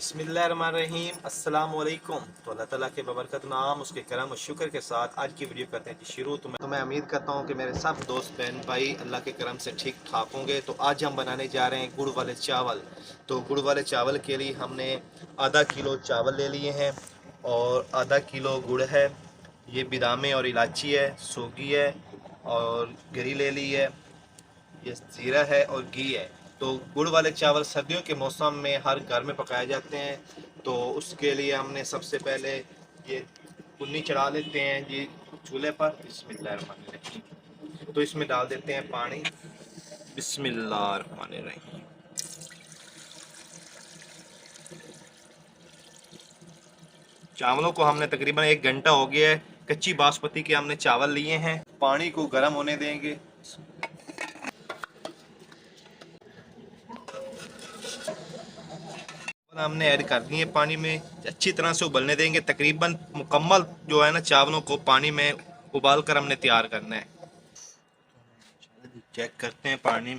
बिस्मिल्लाहिर्रहमानिर्रहीम अस्सलाम वालेकुम। तो अल्लाह ताला के बबरकत नाम उसके करम और शुक्र के साथ आज की वीडियो करते हैं कि शुरू। तो मैं उम्मीद करता हूँ कि मेरे सब दोस्त बहन भाई अल्लाह के करम से ठीक ठाक होंगे। तो आज हम बनाने जा रहे हैं गुड़ वाले चावल। तो गुड़ वाले चावल के लिए हमने आधा किलो चावल ले लिए हैं और आधा किलो गुड़ है, ये बादामें और इलायची है, सौगी है और गिरी ले ली है, ये जीरा है और घी है। तो गुड़ वाले चावल सर्दियों के मौसम में हर घर में पकाए जाते हैं। तो उसके लिए हमने सबसे पहले ये कुन्नी चढ़ा लेते हैं जी चूल्हे पर। बिस्मिल्लाहिर्रहमानिर्रहीम। तो इसमें डाल देते हैं पानी। बिस्मिल्लाहिर्रहमानिर्रहीम। चावलों को हमने तकरीबन 1 घंटा हो गया है, कच्ची बासमती के हमने चावल लिए हैं। पानी को गर्म होने देंगे। हमने ऐड कर दिए पानी में, अच्छी तरह से उबलने देंगे। तकरीबन मुकम्मल जो है ना चावलों को पानी में उबाल कर हमने तैयार करना है। चेक करते हैं पानी।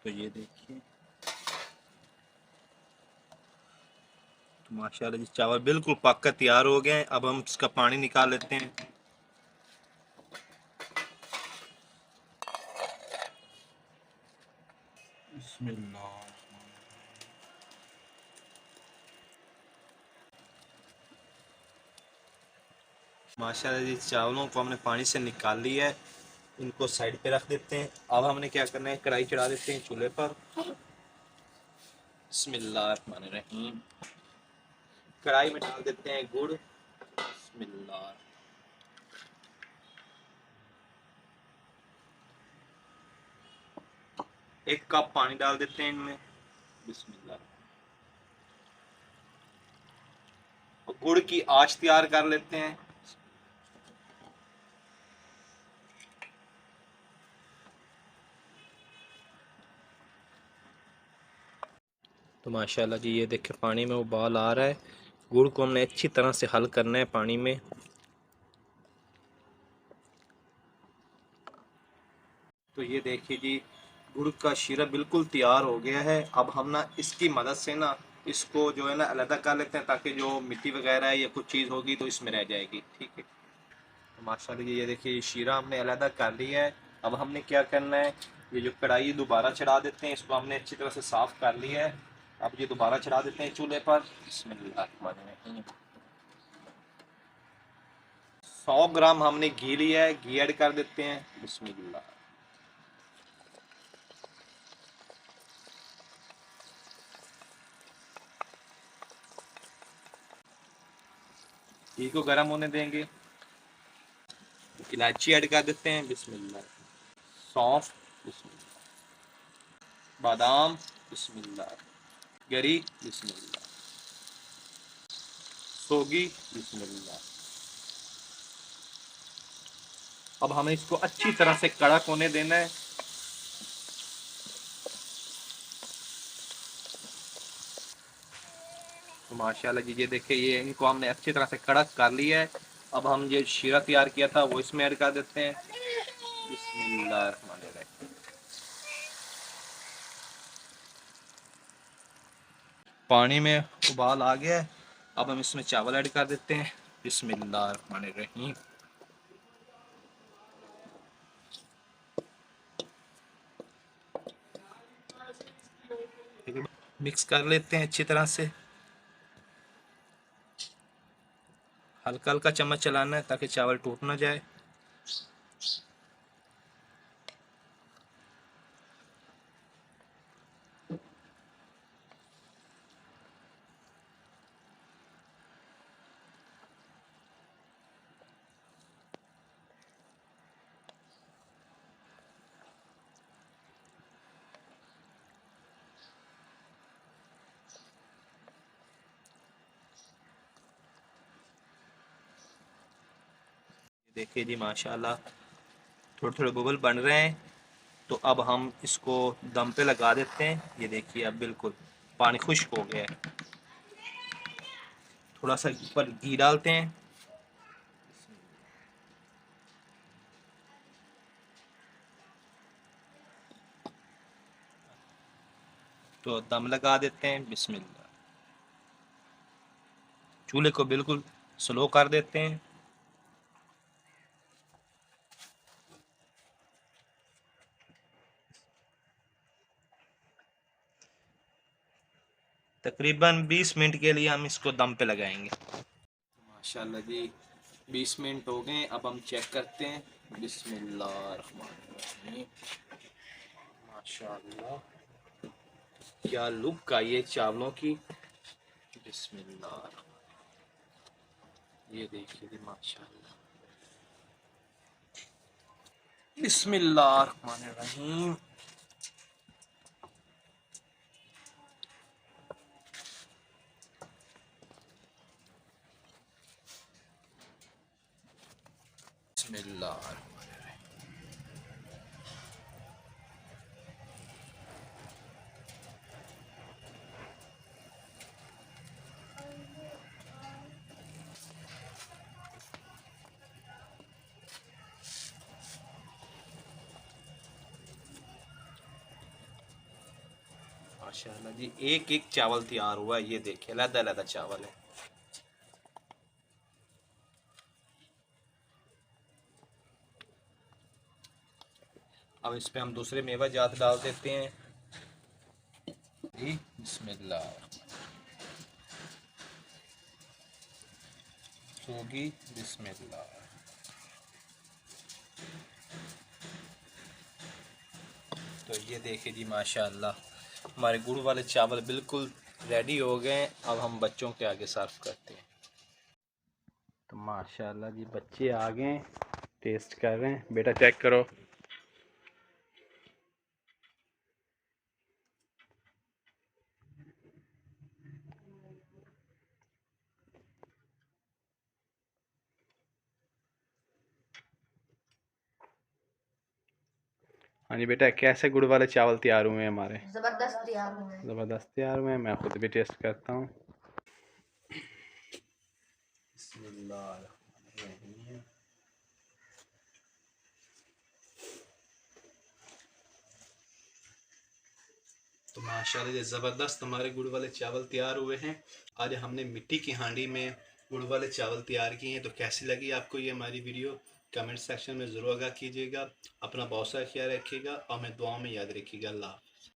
तो ये देखिए, तो माशाल्लाह जी चावल बिल्कुल पक कर तैयार हो गए हैं। अब हम इसका पानी निकाल लेते हैं। बिस्मिल्लाह। माशाल्लाह जी चावलों को हमने पानी से निकाल लिया है, इनको साइड पे रख देते हैं। अब हमने क्या करना है, कढ़ाई चढ़ा देते हैं चूल्हे पर। बिस्मिल्लाहिर्रहमानिर्रहीम। कढ़ाई में डाल देते हैं गुड़। बिस्मिल्लाह। 1 कप पानी डाल देते हैं इनमें। बिस्मिल्लाह। और गुड़ की आंच तैयार कर लेते हैं। तो माशाल्लाह जी ये देखिए पानी में उबाल आ रहा है। गुड़ को हमने अच्छी तरह से हल करना है पानी में। तो ये देखिए जी गुड़ का शीरा बिल्कुल तैयार हो गया है। अब हम ना इसकी मदद से ना इसको जो है ना अलग कर लेते हैं, ताकि जो मिट्टी वगैरह है या कुछ चीज़ होगी तो इसमें रह जाएगी। ठीक है। तो माशाल्लाह ये देखिए शीरा हमने अलग कर लिया है। अब हमने क्या करना है, ये जो कढ़ाई दोबारा चढ़ा देते हैं, इसको हमने अच्छी तरह से साफ़ कर लिया है। अब ये दोबारा चढ़ा देते हैं चूल्हे पर। बिस्मिल्लाह। 100 ग्राम हमने घी लिया है, घी ऐड कर देते हैं। बिस्मिल्लाह। घी को गर्म होने देंगे। इलायची ऐड कर देते हैं। बिस्मिल्लाह। सौंफ। बिस्मिल्लाह। बादाम। बिस्मिल्लाह। गरी। बिस्मिल्लाह। सोगी। बिस्मिल्लाह। अब हमें इसको अच्छी तरह से कड़क होने देना है। तो माशाल्लाह जी ये देखिए ये इनको हमने अच्छी तरह से कड़क कर लिया है। अब हम ये शीरा तैयार किया था वो इसमें ऐड कर देते हैं। बिस्मिल्लाह। पानी में उबाल आ गया है। अब हम इसमें चावल ऐड कर देते हैं। बिस्मिल्लाहिर्रहमानिर्रहीम। मिक्स कर लेते हैं अच्छी तरह से। हल्का हल्का चम्मच चलाना है ताकि चावल टूट ना जाए। देखिए जी माशाल्लाह थोड़े थोड़े बबल बन रहे हैं। तो अब हम इसको दम पे लगा देते हैं। ये देखिए अब बिल्कुल पानी खुश्क हो गया है। थोड़ा सा ऊपर घी डालते हैं। तो दम लगा देते हैं। बिस्मिल्लाह। चूल्हे को बिल्कुल स्लो कर देते हैं। तकरीबन 20 मिनट के लिए हम इसको दम पे लगाएंगे। माशाल्लाह जी 20 मिनट हो गए। अब हम चेक करते हैं। बिस्मिल्लाहिर्रहमानिर्रहीम। माशाल्लाह क्या लुक आई है चावलों की। बिस्मिल्लाह। ये देखिए जी माशाल्लाह। बिस्मिल्लाहिर्रहमानिर्रहीम। बिस्मिल्लाह। माशाल्लाह जी एक एक चावल तैयार हुआ है। ये देखिए अलग अलग चावल है। अब इस पे हम दूसरे मेवा जात डाल देते हैं जी। बिस्मिल्लाह। सोगी। बिस्मिल्लाह। तो ये देखिए जी माशाल्लाह हमारे गुड़ वाले चावल बिल्कुल रेडी हो गए। अब हम बच्चों के आगे सर्व करते हैं। तो माशाल्लाह जी बच्चे आ गए, टेस्ट कर रहे हैं। बेटा चेक करो। हाँ जी बेटा, कैसे गुड़ वाले चावल तैयार हुए हैं हमारे? जबरदस्त तैयार हुए हैं। ज़बरदस्त तैयार हुए हैं। मैं खुद भी टेस्ट करता हूँ। बिस्मिल्लाहिर्रहमानिर्रहीम। तो माशाल्लाह ये ज़बरदस्त हमारे गुड़ वाले चावल तैयार हुए हैं। आज हमने मिट्टी की हांडी में गुड़ वाले चावल तैयार किए हैं। तो कैसी लगी आपको ये हमारी वीडियो? कमेंट सेक्शन में ज़रूर आगाह कीजिएगा। अपना बहुत सारा ख्याल रखिएगा और हमें दुआओं में याद रखिएगा। अल्लाह।